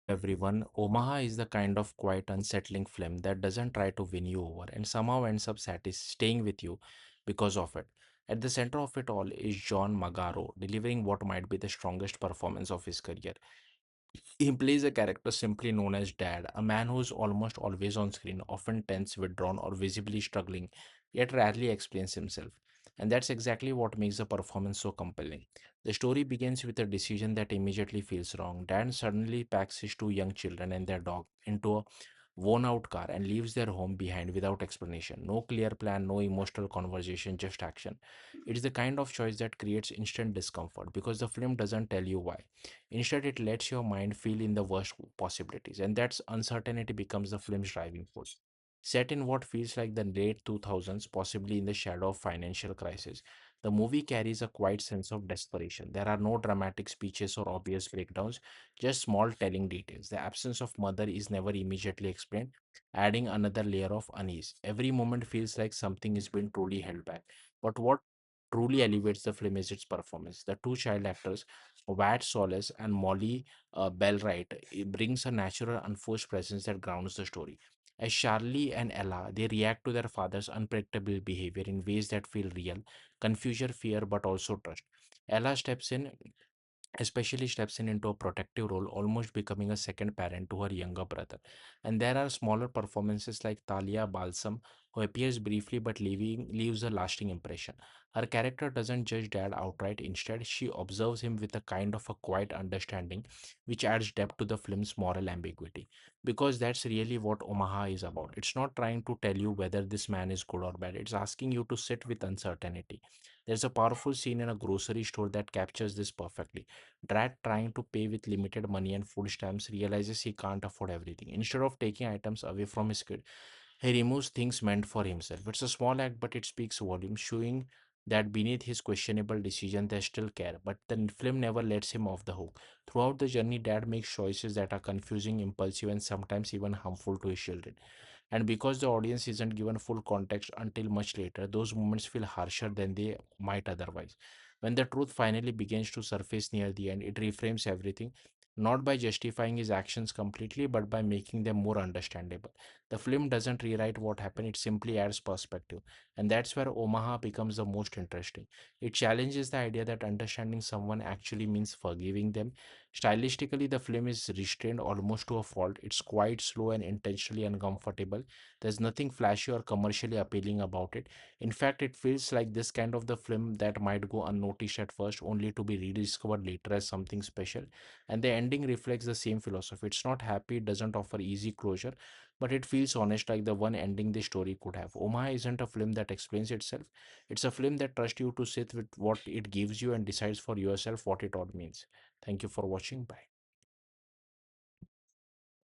Everyone, Omaha is the kind of quiet, unsettling film that doesn't try to win you over and somehow ends up staying with you because of it. At the center of it all is John Magaro, delivering what might be the strongest performance of his career. He plays a character simply known as Dad, a man who's almost always on screen, often tense, withdrawn, or visibly struggling, yet rarely explains himself. And that's exactly what makes the performance so compelling. The story begins with a decision that immediately feels wrong. Dad suddenly packs his two young children and their dog into a worn out car and leaves their home behind without explanation. No clear plan, no emotional conversation, just action. It's the kind of choice that creates instant discomfort because the film doesn't tell you why. Instead, it lets your mind feel in the worst possibilities, and that's uncertainty becomes the film's driving force. Set in what feels like the late 2000s, possibly in the shadow of financial crisis, the movie carries a quiet sense of desperation. There are no dramatic speeches or obvious breakdowns, just small telling details. The absence of mother is never immediately explained, adding another layer of unease. Every moment feels like something is being truly held back. But what truly elevates the film is its performance. The two child actors, Wat Solis and Molly Bellwright, brings a natural, unforced presence that grounds the story. As Charlie and Ella, they react to their father's unpredictable behavior in ways that feel real, confusion, fear, but also trust. Ella steps in especially steps in into a protective role, almost becoming a second parent to her younger brother. And there are smaller performances like Talia Balsam, who appears briefly but leaves a lasting impression. Her character doesn't judge dad outright, instead, she observes him with a kind of a quiet understanding, which adds depth to the film's moral ambiguity. Because that's really what Omaha is about. It's not trying to tell you whether this man is good or bad, it's asking you to sit with uncertainty. There's a powerful scene in a grocery store that captures this perfectly. Drat, trying to pay with limited money and food stamps, realizes he can't afford everything. Instead of taking items away from his kid, he removes things meant for himself. It's a small act, but it speaks volumes, showing that beneath his questionable decision, they still care. But the film never lets him off the hook. Throughout the journey, Dad makes choices that are confusing, impulsive, and sometimes even harmful to his children. And because the audience isn't given full context until much later, those moments feel harsher than they might otherwise. When the truth finally begins to surface near the end, it reframes everything, not by justifying his actions completely, but by making them more understandable. The film doesn't rewrite what happened, it simply adds perspective. And that's where Omaha becomes the most interesting. It challenges the idea that understanding someone actually means forgiving them. Stylistically, the film is restrained almost to a fault. It's quite slow and intentionally uncomfortable. There's nothing flashy or commercially appealing about it. In fact, it feels like this kind of the film that might go unnoticed at first, only to be rediscovered later as something special. And the ending reflects the same philosophy. It's not happy, it doesn't offer easy closure, but it feels honest, like the one ending the story could have. Omaha isn't a film that explains itself. It's a film that trusts you to sit with what it gives you and decides for yourself what it all means. Thank you for watching. Bye.